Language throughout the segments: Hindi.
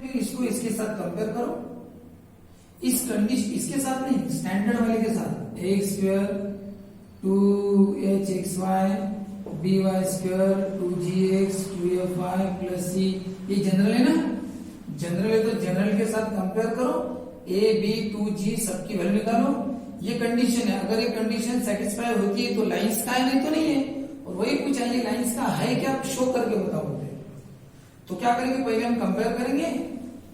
फिर इसको इसके साथ कंपेयर करो, इस कंडीशन इसके साथ नहीं, स्टैंडर्ड वाले के साथ। X square 2hxy by square 2gx 2fy plus c, ये जनरल है ना, जनरल है तो जनरल के साथ कंपेयर करो, a b 2g सबकी वैल्यू निकालो। ये कंडीशन है, अगर ये कंडीशन सेटिस्फाई होती है तो लाइंस का है, नहीं तो नहीं है। और वही पूछा ये लाइंस का है क्या, शो करके बताओ। तो क्या करेंगे, पहले हम कंपेयर करेंगे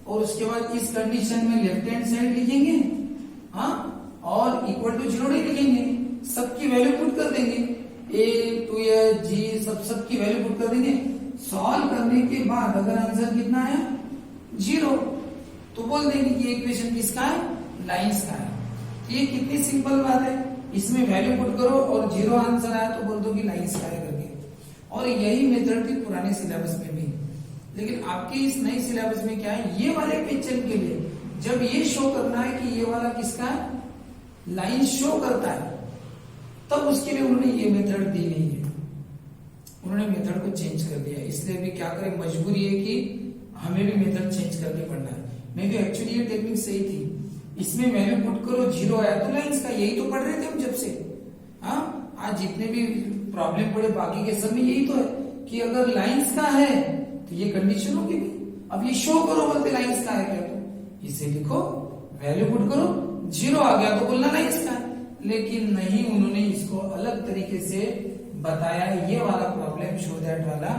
और उसके बाद इस कंडीशन में लेफ्ट हैंड साइड लिखेंगे, हाँ, और इक्वल टू 0 नहीं लिखेंगे, सबकी वैल्यू पुट कर देंगे, a 2 g सबकी वैल्यू पुट कर देंगे। सॉल्व करने के बाद अगर आंसर कितना है 0, तो बोल देंगे कि इक्वेशन किसका है, लाइंस का है। ये कितनी सिंपल बात है, इसमें वैल्यू पुट करो और 0 आंसर आया तो बोल दो कि लाइंस का है करके। और यही मेथड थी पुराने सिलेबस में भी, लेकिन आपके इस नई सिलेबस में क्या है, ये वाले क्वेश्चन के लिए जब ये शो करना है कि ये वाला किसका है, लाइन शो करता है, तब उसके लिए उन्होंने ये मेथड दी नहीं है, उन्होंने मेथड को चेंज कर दिया। इसलिए भी क्या करें, मजबूरी है कि हमें भी मेथड चेंज करके पढ़ना है। मैं भी एक्चुअली ये टेक्निक सही थी, इसमें वैल्यू पुट करो 0 आया तो लाइंस का, यही तो पढ़ रहे थे हम जब से। हाँ, आज जितने भी प्रॉब्लम पड़े बाकी के सब में यही तो है कि अगर लाइंस का है तो ये कंडीशन होगी भी। अब ये शो करो बोलते लाइंस का है क्या, तो इसे लिखो, वैल्यू पुट करो, 0 आ गया तो बोलना लाइंस का है। लेकिन नहीं, उन्होंने इसको अलग तरीके से बताया, ये वाला प्रॉब्लम शो दैट वाला,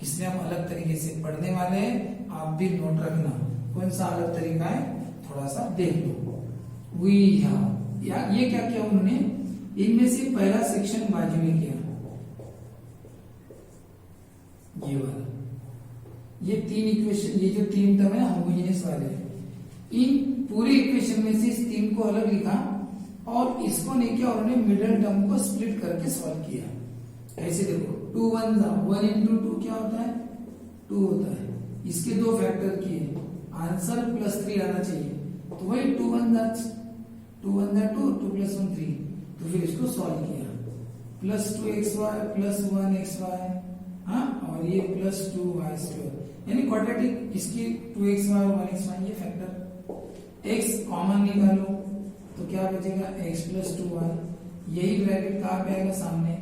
इसमें हम अलग तरीके से पढ़ने वाले हैं। आप भी नोट रखना कौन सा अलग तरीका है, थोड़ा सा देख लो। वी या ये क्या किया उन्होंने, इनमें से पहला सेक्शन बाजू में किया, ये वाला, ये 3 इक्वेशन, ये जो 3 टर्म है होमोजेनियस वाले, इन पूरे इक्वेशन में से इस 3 को अलग लिखा और इसको नहीं किया, उन्होंने मिडिल टर्म को स्प्लिट करके सॉल्व किया। ऐसे देखो 2 1 1 into 2 क्या होता है, 2 होता है, इसके 2 फैक्टर किए, आंसर +3 आना चाहिए, तो वही 2 1 2 1 2 2 + 1 3, तो फिर इसको सॉल्व किया, +2xy +1xy, हाँ, और ये +2y², यानी क्वाड्रेटिक, इसकी 2xy और 1xy ये फैक्टर, x कॉमन निकालो तो क्या बचेगा, x + 2y, यही ब्रैकेट कहाँ पे आएगा, सामने,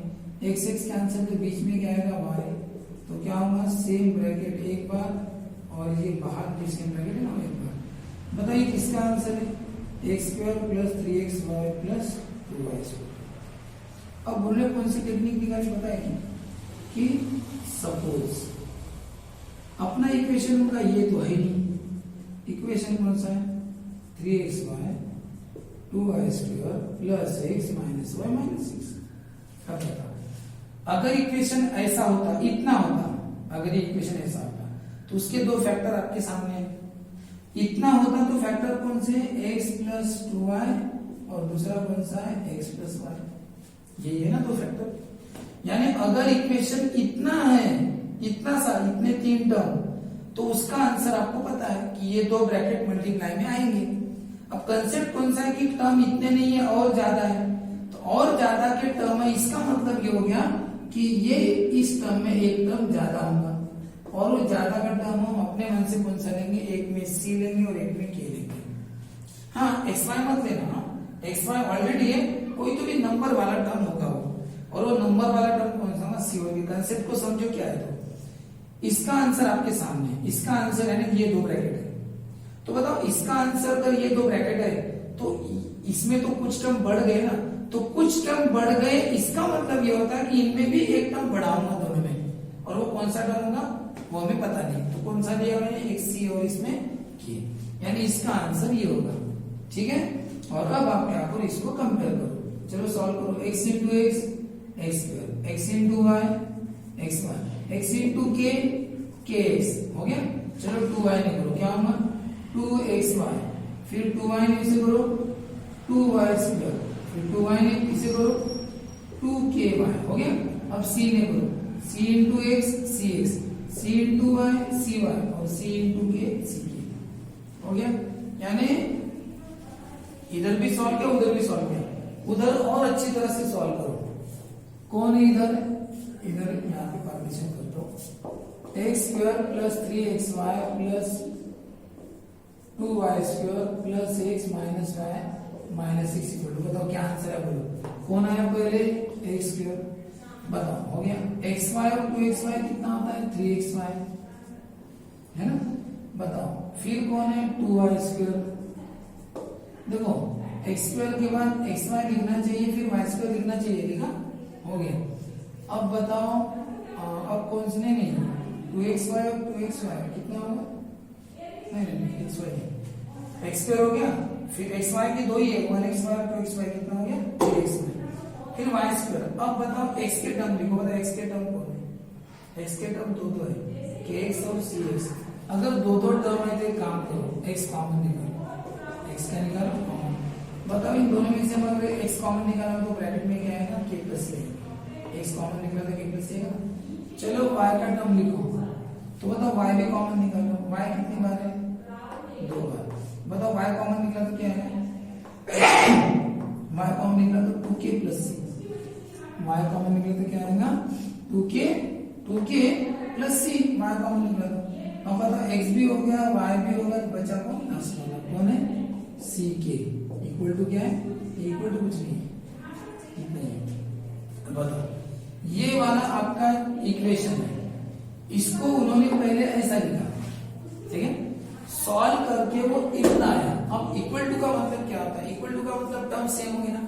x x कैंसिल तो बीच में क्या आएगा, y, तो क्या होगा, सेम ब्रैकेट एक बार और ये बाहर भी सेम ब्रैकेट है ना एक बार। बताइए किसका आंसर है, x² + 3xy + 2y²। अब बोले कौन सी टेक्निक निकाली, बताइए कि सपोज अपना इक्वेशन उनका ये तो है नहीं, इक्वेशन कौन सा है, 3xy 2y² + x - y - 6। अब बताओ, अगर इक्वेशन ऐसा होता, इतना होता, अगर इक्वेशन ऐसा होता तो उसके 2 फैक्टर आपके सामने है, इतना होता तो फैक्टर कौन से, x + 2y और दूसरा कौन सा है, x + y, यही है ना 2 फैक्टर। यानी अगर इक्वेशन इतना है, इतना सा, इतने 3 टर्म, तो उसका आंसर आपको पता है कि ये 2 ब्रैकेट मल्टीप्लाई में आएंगे। अब कंसेप्ट कौन सा है कि टर्म इतने नहीं है और ज्यादा है, तो और ज्यादा के टर्म है, इसका मतलब ये हो गया कि ये इस टर्म में एक टर्म ज्यादा होगा, और वो ज्यादा का टर्म हम अपने मन से कौन सा लेंगे, एक में c लेंगे और एक में k लेंगे। हाँ, xy मत लेना, xy ऑलरेडी है, कोई तो भी नंबर वाला टर्म होगा वो, और वो नंबर वाला टर्म कौन सा, सी होगी। कंसेप्ट को समझो क्या है, तो इसका आंसर आपके सामने, इसका आंसर है ना ये 2 ब्रैकेट है, तो बताओ इसका आंसर अगर ये 2 ब्रैकेट है तो इसमें तो कुछ टर्म बढ़ गए ना, तो कुछ टर्म बढ़ गए, इसका मतलब ये होता है कि इनमें भी एक टर्म बढ़ाऊंगा दोनों में, और वो कौन सा टर्म होगा वो हमें पता नहीं, तो कौन सा दिया मैंने, एक c और इसमें k, यानी इसका आंसर ये होगा, ठीक है। और अब आप क्या करो, इसको कंपेयर करो, चलो सॉल्व करो, x × x x², x × y xy, x × k kx, हो गया। चलो 2y निकालो, क्या होगा 2xy, फिर 2y ने इसे करो 2y², फिर 2y ने इसे करो 2ky, हो गया। अब c ने करो c × x cx, c × y cy और c × k ck, हो गया। यानी इधर भी सॉल्व किया, उधर भी सॉल्व किया, उधर और अच्छी तरह से सॉल्व करो। कौन है इधर, इधर यहाँ पे पार्टीशन कर दो, x² + 3xy + 2y² plus x minus y minus 6 equal to, बताओ क्या आंसर है बोलो। कौन आया पहले, x², बताओ हो गया। xy और 2xy कितना होता है 3xy, है ना। बताओ फिर कौन है 2y², देखो x² के बाद xy लिखना चाहिए, फिर y² लिखना चाहिए, लिखा, हो गया। अब बताओ अब कौन से, नहीं 2xy और 2xy कितना होगा, नहीं xy, x² हो गया, फिर xy की दो ही है, 1xy और 2xy कितना हो गया 3xy, फिर y²। अब बताओ x के टर्म लिखो, बताओ x के टर्म कौन है, x के टर्म दो है, kx और cx। अगर दो टर्म है तो एक काम करो, x कॉमन निकालो, x का निकालो कॉमन। बताओ इन दोनों में से अगर x कॉमन निकाला तो ब्रैकेट में क्या आएगा, k plus a, x common निकला तो k प्लस a। चलो y का टर्म लिखो, तो बताओ y भी कॉमन निकालो, y कितनी बार है, 2 बार। बताओ y कॉमन निकला तो क्या है, y कॉमन निकला तो 2k plus c, y common निकला तो क्या आएगा 2k plus c, y common निकला तो। अब बताओ x भी हो गया y भी होगा, तो बचा कौन है ck, इक्वल टू क्या है, इक्वल टू कुछ नहीं है। बताओ ये वाला आपका इक्वेशन है, इसको उन्होंने पहले ऐसा लिखा, ठीक है, सॉल्व करके वो इतना आया। अब इक्वल टू का मतलब क्या होता है, इक्वल टू का मतलब टर्म सेम होंगे ना।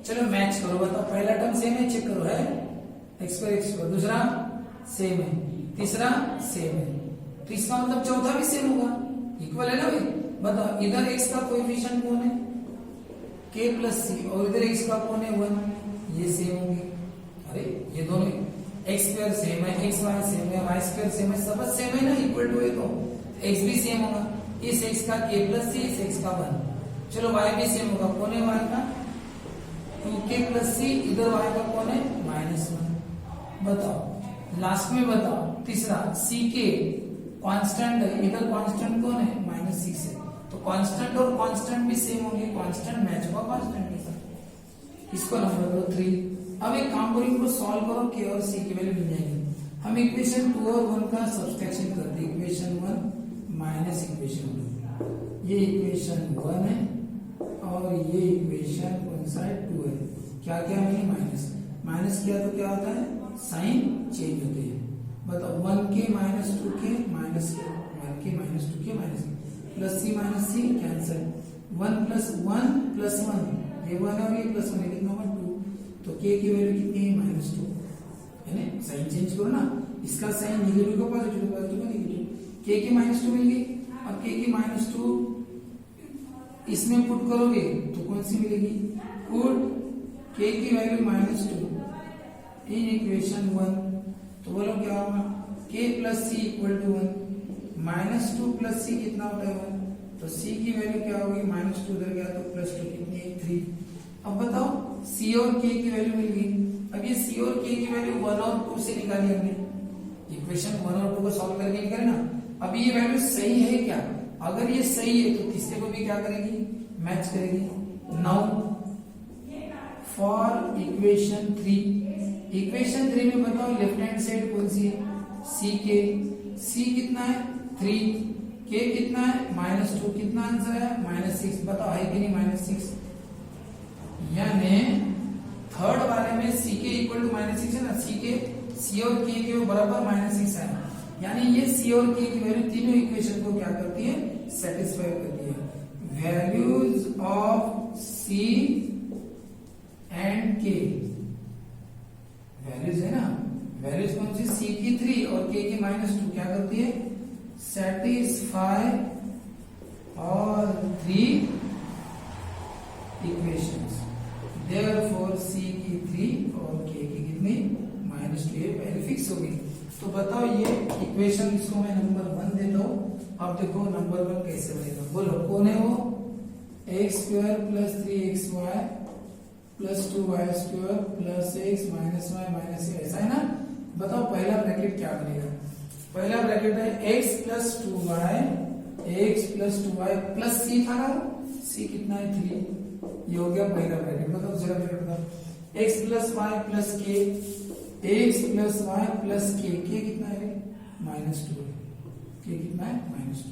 चलो मैच करो, बताओ पहला टर्म सेम है, चेक करो, है x², दूसरा सेम है, तीसरा सेम है, तो इसका मतलब चौथा भी सेम होगा, इक्वल है ना भाई। बताओ इधर x का कोएफिशिएंट कौन है, k प्लस c, और इधर x का कौन है 1, ये सेम होंगे। अरे ये दोनों x² सेम है, xy सेम है, y² सेम है, सब सेम है ना, इक्वल टू है तो x भी सेम होगा, इस x का k प्लस c, इस x का 1। चलो y भी सेम होगा, कौन है y का 2k प्लस c, इधर y का कौन है -1। बताओ लास्ट में बताओ तीसरा ck कांस्टेंट है, इधर कांस्टेंट कौन है -6 है, तो कांस्टेंट और कांस्टेंट भी सेम होंगे, कांस्टेंट मैच होगा कांस्टेंट के साथ। इसको नंबर करो 3। अब एक काम करो, इनको सॉल्व करो, k और c की वैल्यू मिल जाएगी। हम इक्वेशन 2 और 1 का सब्सट्रैक्शन करते हैं, इक्वेशन 1 माइनस इक्वेशन 2, ये इक्वेशन 1 है और ये इक्वेशन कौन सा है 2 है। क्या क्या है, माइनस किया तो क्या होता है, साइन चेंज होते हैं। बताओ 1k minus 2k minus 1k minus 2k minus plus c minus c cancel, 1 plus 1 plus 1, ये 1 और ये प्लस 1 कितना होगा 2, तो k की वैल्यू कितनी है -2, है ना। साइन चेंज करो ना, इसका साइन नेगेटिव का पॉजिटिव, पॉजिटिव का नेगेटिव, k की -2 मिल गई। अब k की -2 इसमें पुट करोगे तो कौन सी मिलेगी, पुट k की वैल्यू -2 इन इक्वेशन 1, तो बोलो क्या होगा, k plus c equal to 1, -2 plus c कितना होता है 1, तो c की वैल्यू क्या होगी, -2 उधर गया तो +2 कितनी है 3। अब बताओ c और k की वैल्यू मिल गई। अब ये c और k की वैल्यू 1 और 2 से निकाली हमने, इक्वेशन 1 और 2 को सॉल्व करके निकाले ना। अब ये वैल्यू सही है क्या, अगर ये सही है तो तीसरे को भी क्या करेगी, मैच करेगी। नाउ फॉर इक्वेशन 3, इक्वेशन 3 में बताओ लेफ्ट हैंड साइड कौन सी है, c कितना है 3, k कितना है -2, कितना आंसर है -6। बताओ है कि नहीं -6, यानी थर्ड वाले में ck इक्वल टू -6 है ना, c और k के बराबर -6 है, यानी ये c और k की वैल्यू तीनों इक्वेशन को क्या करती है, सेटिस्फाई करती है। Values of c and k, values है ना, वैल्यूज कौन सी, c की 3 और k की -2 क्या करती है, सेटिस्फाई और 3 इक्वेशंस। देयरफॉर c की 3 और k की कितनी -2, ये वैल्यू फिक्स हो गई। तो बताओ ये इक्वेशन, इसको मैं नंबर 1 देता हूं। अब देखो नंबर 1 कैसे बनेगा, बोलो कौन है वो, x² + 3xy + 2y² + x - y - a, ऐसा है ना। बताओ पहला ब्रैकेट क्या बनेगा, पहला ब्रैकेट है x + 2y, x + 2y + c था ना, c कितना है 3, ये हो गया पहला ब्रैकेट। मतलब दूसरा ब्रैकेट बताओ x + y + k, x + y + k, k कितना है -2 है, k कितना है -2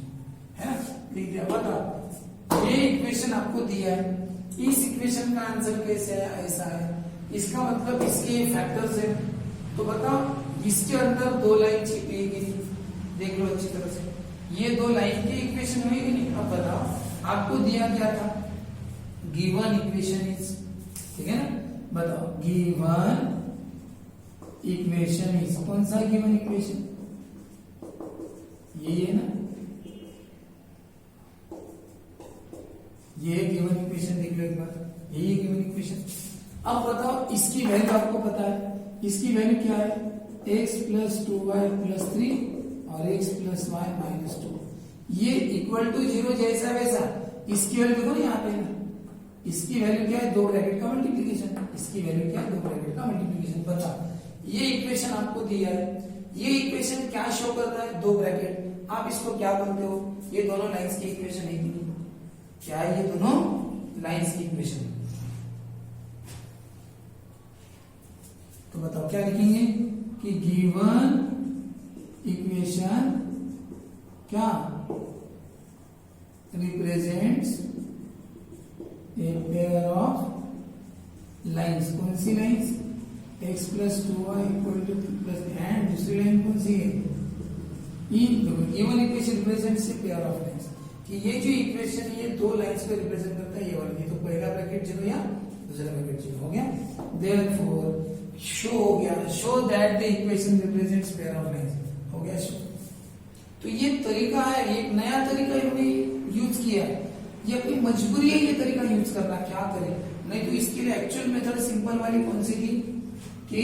है ना। लिख दिया। बताओ ये इक्वेशन आपको दिया है, इस इक्वेशन का आंसर कैसे है, ऐसा है, इसका मतलब इसके फैक्टर्स है। तो बताओ इसके अंदर दो लाइन छिपी है कि नहीं, देख लो अच्छी तरह से, ये दो लाइन की इक्वेशन हुई कि नहीं। अब बताओ आपको दिया क्या था, गिवन इक्वेशन इज, ठीक है ना, बताओ गिवन इक्वेशन इज, कौन सा गिवन इक्वेशन, ये है ना, ये गिवन इक्वेशन देख लो एक बार, यही गिवन इक्वेशन। अब बताओ इसकी वैल्यू आपको पता है, इसकी वैल्यू क्या है, x प्लस 2y प्लस 3 और x प्लस y माइनस 2, ये इक्वल टू 0 जैसा वैसा। इसकी वैल्यू देखो यहाँ पे ना, इसकी वैल्यू क्या है, दो ब्रैकेट का मल्टीप्लीकेशन, इसकी वैल्यू क्या है, दो ब्रैकेट का मल्टीप्लीकेशन। बताओ ये इक्वेशन आपको दिया है, ये इक्वेशन क्या शो कर रहा है, दो ब्रैकेट, आप इसको क्या बोलते हो, ये दोनों लाइंस की इक्वेशन है कि नहीं, क्या है, ये दोनों लाइंस की इक्वेशन। तो बताओ क्या लिखेंगे कि गिवन इक्वेशन क्या represents a pair of lines, कौन सी lines, x plus 2y equal to plus, and दूसरी लाइन कौन सी है, given equation represents a pair of lines, कि ये जो इक्वेशन ये दो लाइंस को रिप्रेजेंट करता है, ये वाली, ये तो पहला ब्रैकेट जीरो या दूसरा ब्रैकेट जीरो हो गया। देयरफॉर शो हो गया, show that the equation represents pair of lines, हो गया शो। तो ये तरीका है, एक नया तरीका इन्होंने यूज किया है, ये अपनी मजबूरी है ये तरीका यूज करना, क्या करें, नहीं तो इसके लिए एक्चुअल मेथड सिंपल वाली कौन सी थी कि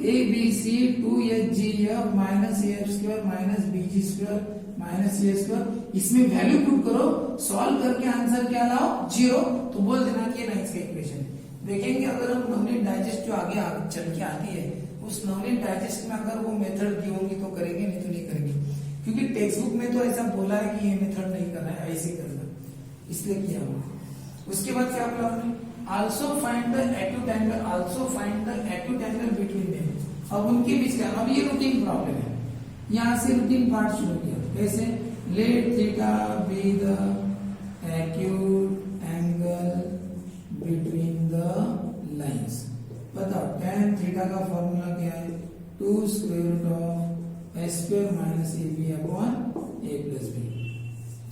A B C 2hgf minus F square minus BG square minus A square, इसमें वैल्यू पुट करो, सॉल्व करके आंसर क्या लाओ, 0, तो बोल देना कि ये लाइंस का इक्वेशन है। देखेंगे अगर हम नवनीत डाइजेस्ट जो आगे चल के आती है, उस नवनीत डाइजेस्ट में अगर वो मेथड दी होगी तो करेंगे, नहीं तो नहीं करेंगे, क्योंकि टेक्स्ट बुक में तो ऐसा बोला है कि ये मेथड नहीं करना है, ऐसे करना, इसलिए किया हुआ। उसके बाद क्या बोला हमने, also find the acute angle, also find the acute angle between them, अब उनके बीच का, अब ये रूटीन प्रॉब्लम है, यहाँ से रूटीन पार्ट शुरू किया, कैसे, let theta be the acute angle between the lines. बताओ tan थीटा का फॉर्मूला क्या है, 2 square root of s square minus A B upon A plus B,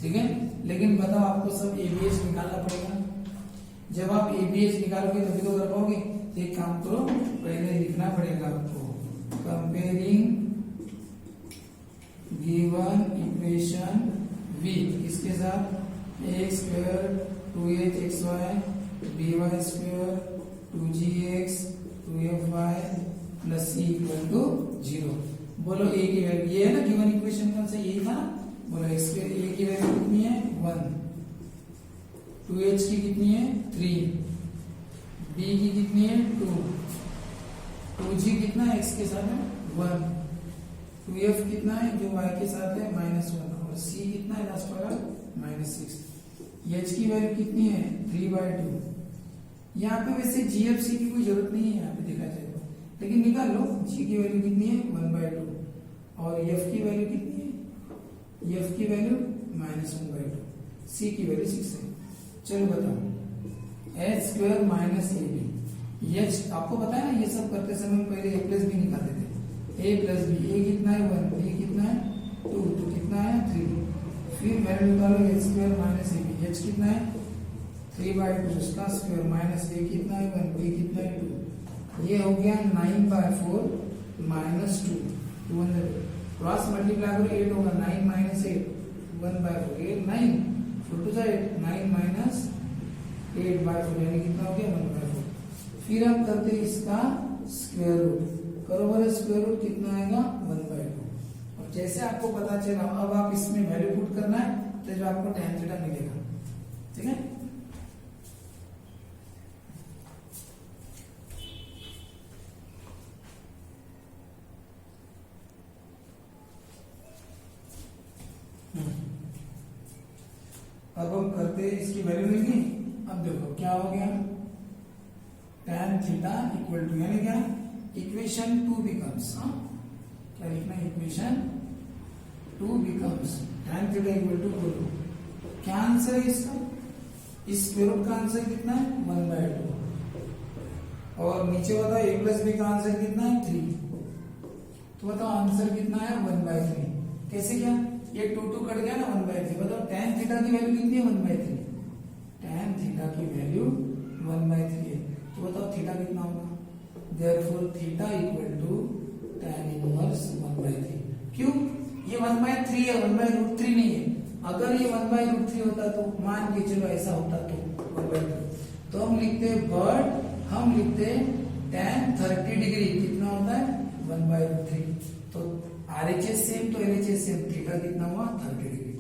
ठीक है। लेकिन बताओ आपको सब एबीएस निकालना पड़ेगा, जब आप एबीएस निकालोगे तभी तो कर पाओगे। एक काम करो, पहले लिखना पड़ेगा आपको, कंपेयरिंग गिवन इक्वेशन विथ किसके साथ, x square 2hxy by square 2gx 2fy plus c equal to 0। बोलो a की वैल्यू, ये है ना गिवन इक्वेशन कौन सा, यही था ना, बोलो x के a की वैल्यू कितनी है 1, 2h की कितनी है 3, b की कितनी है 2, 2g कितना है x के साथ है 1, 2f कितना है जो y के साथ है -1, और c कितना है लास्ट वाला -6, h की वैल्यू कितनी है 3/2। यहाँ पे वैसे GFC की कोई जरूरत नहीं है, यहाँ पे देखा जाए तो, लेकिन निकाल लो, g की वैल्यू कितनी है 1/2 और f की वैल्यू कितनी है, f की वैल्यू -1/2, c की वैल्यू 6 है। चलो बताओ h square minus A B, h आपको पता है ना, ये सब करते समय पहले a प्लस बी निकालते थे, a प्लस बी, a कितना है 1, b कितना है 2, तो कितना है 3, फिर वैल्यू निकालो h square minus A B, h कितना है 3/2 उसका स्क्वायर माइनस a कितना है 1, b कितना है 2, ये हो गया 9/4 माइनस 2, 200 क्रॉस मल्टीप्लाई करो 8 होगा, 9 माइनस 8 1/4, 8 9 4 टू 8, 9 माइनस 8/4 यानी कितना हो गया 1/4। फिर हम करते हैं इसका स्क्वायर रूट, करो बोले स्क्वायर रूट कितना आएगा 1/2, और जैसे आपको पता चला अब आप इसमें वैल्यू पुट करना है, तो जो आपको tan थीटा मिलेगा, ठीक है। अब हम करते हैं इसकी वैल्यू लिखी, अब देखो क्या हो गया, tan थीटा इक्वल टू, यानी क्या, इक्वेशन 2 बिकम्स, क्या लिखना है, equation 2 becomes tan theta equal to बोलो आंसर है इसका? इस स्क्वायर रूट का आंसर कितना है? 1/2। और नीचे बताओ a प्लस बी का आंसर कितना है? 3। तो बताओ आंसर कितना है? 1/3। कैसे क्या? ये 2 कट गया ना, 1/3। बताओ tan थीटा की वैल्यू कितनी है? 1/3। tan थीटा की वैल्यू 1/3 है। तो बताओ थीटा कितना होगा? Therefore theta equal to tan inverse 1/3। क्यों? ये 1/3 है, 1/√3 नहीं है। अगर ये 1/√3 होता तो मान के चलो ऐसा होता तो 1/3, तो हम लिखते बट हम लिखते tan 30 डिग्री कितना होता है? 1/√3। तो RHS सेम तो LHS सेम, थीटा कितना हुआ? 30 डिग्री।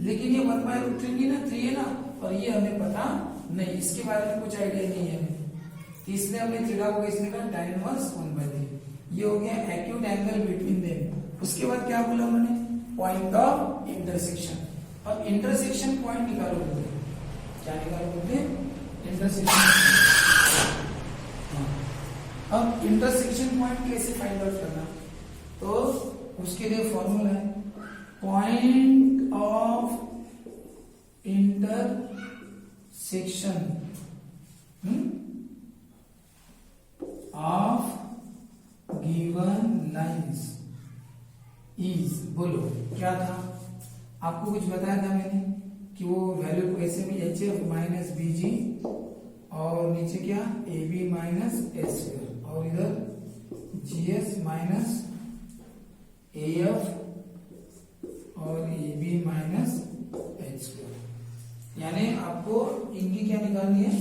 लेकिन ये 1/√3 नहीं ना, 3 है ना, और ये हमें पता नहीं, इसके बारे में कुछ आइडिया नहीं है हमें। तो इसलिए हमने थीटा को कैसे निकाला? tan inverse 1/3। ये हो गया एक्यूट एंगल बिटवीन देम। उसके बाद क्या बोला उन्होंने? Point of intersection. अब इंटरसेक्शन पॉइंट निकालो बोलते हैं। क्या निकालो बोलते हैं? इंटरसेक्शन। अब इंटरसेक्शन पॉइंट कैसे फाइंड आउट करना? तो उसके लिए फॉर्मूला है point of intersection of given lines is, बोलो क्या था? आपको कुछ बताया था मैंने कि वो वैल्यू को ऐसे में HF माइनस BG और नीचे क्या? AB माइनस S और इधर GS माइनस AF और AB माइनस H²। यानी आपको इनकी क्या निकालनी है?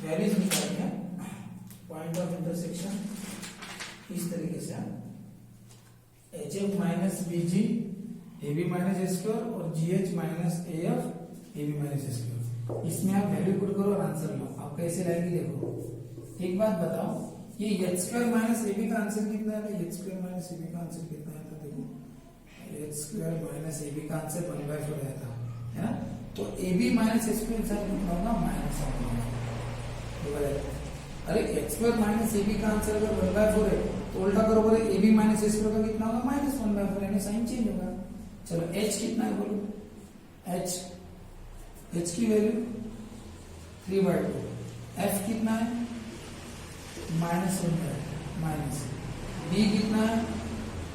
वैल्यूज निकालनी है। पॉइंट ऑफ इंटरसेक्शन इस तरीके से HF minus BG AB minus S² और GH minus AF AB minus S²। इसमें आप वैल्यू पुट करो और आंसर लो। आप कैसे लाएंगे देखो। एक बात बताओ, ये H² माइनस AB का आंसर कितना है? H² माइनस AB का आंसर कितना है? देखो H² माइनस AB का आंसर 1/4 आया था, है ना? तो AB माइनस S² कितना होगा? -1/4। अरे H² माइनस AB का आंसर अगर 1/4 है तो उल्टा करो, बोले AB माइनस S² का कितना होगा? -1/4, यानी साइन चेंज होगा। चलो H कितना है बोलो? H की वैल्यू 3/2। F कितना है? -1/2 माइनस। B कितना है?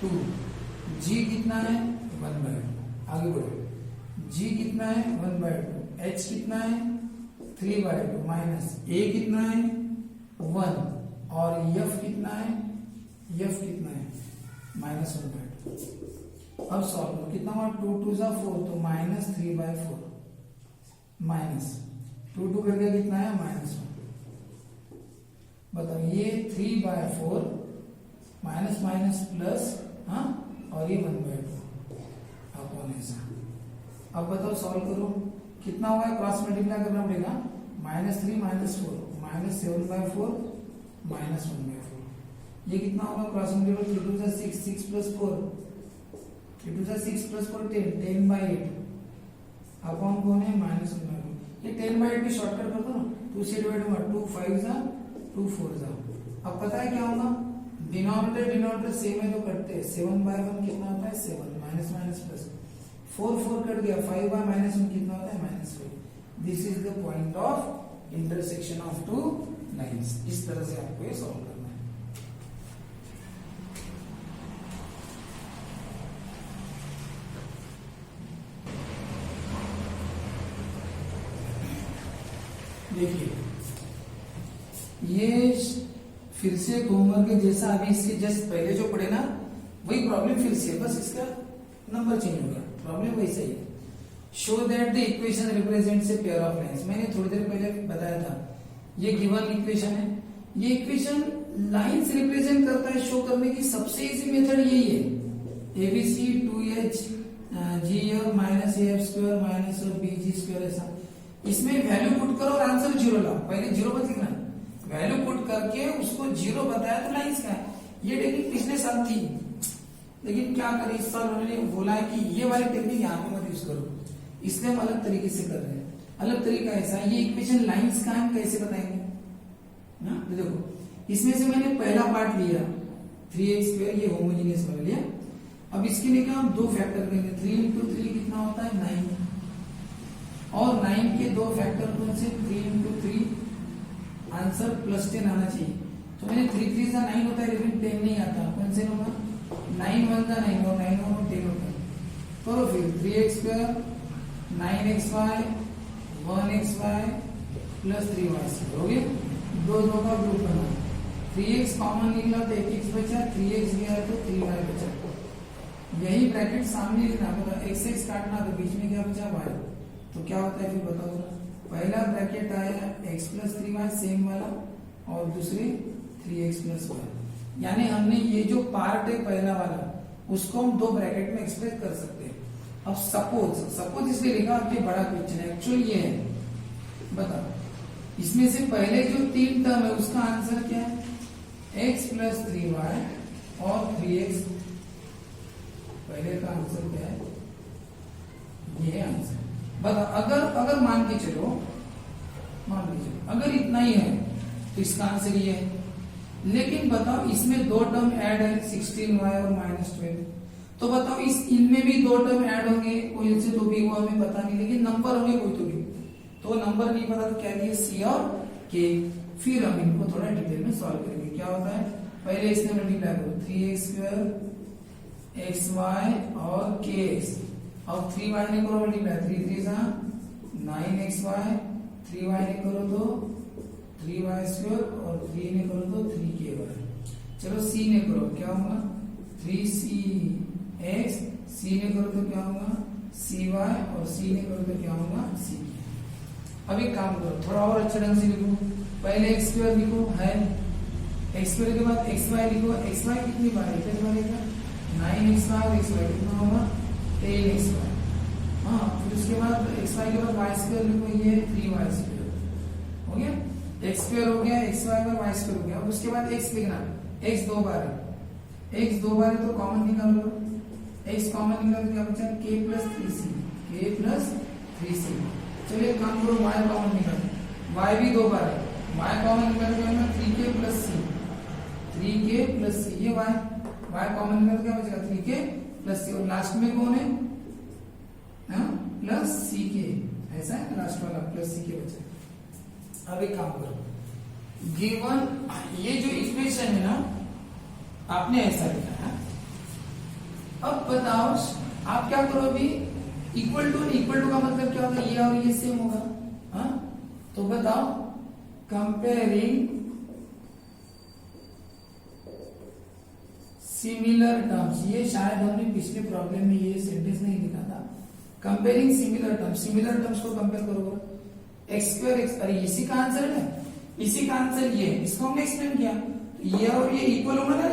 2। G कितना है? 1/2। आगे बढ़ो। G कितना है? 1/2। H कितना है? 3/2 माइनस A कितना है? 1 और F कितना है? F कितना है? -1/2। अब सॉल्व करो। कितना हुआ? 2 2 4 तो -3/4 माइनस 2 2 कर दिया, कितना है? -1। बताओ ये 3/4 माइनस माइनस प्लस, हाँ, और ये 1/2 अपॉन ऐसा। अब बताओ सॉल्व करो कितना होगा? क्रॉस मल्टीप्लाई करना पड़ेगा। -3 -4 -7/4 -1/4। ये कितना होगा? क्रॉस मल्टीप्लाई 3 2 6 6 + 4 3 2 6 + 4 10 10/8 अपॉन कौन है? -1/4। ये 10/8 भी शॉर्टकट कर दो ना, 2 से डिवाइड होगा, 2 5 जा 2 4 जा। अब पता है क्या होगा? डिनोमिनेटर सेम है तो कटते हैं। 7/1 कितना होता है? 7 माइनस माइनस प्लस 4 4 कट गया। 5/-1 कितना होता है? -5। This is the point of intersection of two lines. इस तरह से आपको ये सॉल्व करना है। देखिए ये फिर से होमवर्क के जैसा अभी इसके जस्ट पहले जो पढ़े ना वही प्रॉब्लम फिर से, बस इसका नंबर चेंज हो गया, प्रॉब्लम वैसा ही है। Show that the equation represents a pair of lines. मैंने थोड़ी देर पहले बताया था ये गिवन इक्वेशन है। ये इक्वेशन लाइंस रिप्रेजेंट करता है। शो करने की सबसे इजी मेथड यही है। ABC 2H GF -AF² -BG² ऐसा। इसमें वैल्यू पुट करो और आंसर 0 लाओ। पहले 0 मत लिखना, वैल्यू पुट करके उसको 0 बताया तो लाइंस का है। ये टेक्निक पिछले साल थी, लेकिन क्या करें इस साल उन्होंने बोला है कि ये वाली टेक्निक यहाँ पे मत यूज करो, इसलिए हम अलग तरीके से कर रहे हैं। अलग तरीका ऐसा, ये इक्वेशन लाइंस का हम कैसे बताएंगे ना? तो देखो इसमें से मैंने पहला पार्ट लिया 3x², ये होमोजेनियस बना लिया। अब इसके लिए क्या हम 2 फैक्टर करेंगे। 3 × 3 कितना होता है? 9। 9 के दो फैक्टर कौन से, 3 into 3, आंसर +10 आना चाहिए। तो मैंने 3 3 का 9 होता है लेकिन 10 नहीं आता, कौन से नंबर, 9 1 का 9 और 9 1 10 होता है। करो फिर 3x², 9xy, 1xy plus 3y² हो गया। दो का ग्रुप बना, 3x कॉमन निकला तो 1x बचा, 3x गया तो 3y बचा। यही ब्रैकेट सामने लिखना, अगर x काटना तो बीच में क्या बचा, y। तो क्या होता है फिर बताओ, पहला ब्रैकेट आया x + 3y सेम वाला, और दूसरे 3x + y। यानी हमने ये जो पार्ट है पहला वाला उसको हम दो ब्रैकेट में एक्सप्रेस कर सकते हैं। अब सपोज इसलिए लिखा, अब ये बड़ा क्वेश्चन है, एक्चुअली ये है, बताओ इसमें से पहले जो 3 टर्म है उसका आंसर क्या है, x + 3y और 3x। पहले का आंसर क्या है, ये आंसर। बताओ अगर मान के चलो अगर इतना ही है तो इसका आंसर ये है। लेकिन बताओ इसमें दो टर्म ऐड है, 16y और -12। तो बताओ इनमें भी दो टर्म ऐड होंगे, कोई से तो भी वो हमें पता नहीं, लेकिन नंबर होंगे कोई तो भी। तो नंबर नहीं पता तो क्या दिए, C और K। फिर हम इनको थोड़ा डिटेल में सॉल्व करेंगे। क्या होता है, पहले इसने मल्टीप्लाई करो, 3x² xy और kx, और 3y ने करो मल्टीप्लाई, 3 3 जा 9xy, 3y ने करो तो 3y² और 3 ने करो तो 3ky। चलो C ने करो, क्या होगा 3cx, C ने करो तो क्या होगा cy, और C ने करो तो क्या होगा ck। अब एक काम करो, थोड़ा और अच्छे ढंग से लिखो। पहले x² लिखो है, x² के बाद xy लिखो। xy कितनी बार है, कितनी बार है, 9xy और xy कितना होगा 10xy। हाँ, फिर उसके बाद xy के बाद y² लिखो, ये 3y² हो गया। x² हो गया, xy और y² हो गया। अब उसके बाद x लिखना, x 2 बार है, x 2 बार है तो कॉमन निकाल लो। x कॉमन निकाल क्या बचा, k + 3c। चलिए काम करो, y कॉमन निकाल, y भी 2 बार है, y कॉमन निकाल के 3k + c, 3k + c, ये y कॉमन निकाल क्या बचेगा 3k + c, और लास्ट में कौन है, प्लस ck, ऐसा है लास्ट वाला प्लस ck बचा। अब एक काम करो, गिवन ये जो इक्वेशन है ना आपने ऐसा लिखा है। अब बताओ आप क्या करो, अभी इक्वल टू का मतलब क्या होगा, ये और ये सेम होगा। हाँ, तो बताओ कंपेयरिंग सिमिलर टर्म्स, ये शायद हमने पिछले प्रॉब्लम में ये सेंटेंस नहीं लिखा था। कंपेयरिंग सिमिलर टर्म्स को कंपेयर करो, x², अरे इसी का आंसर है, इसी का आंसर ये, इसको हमने एक्सप्लेन किया। तो ये और ये इक्वल होगा ना,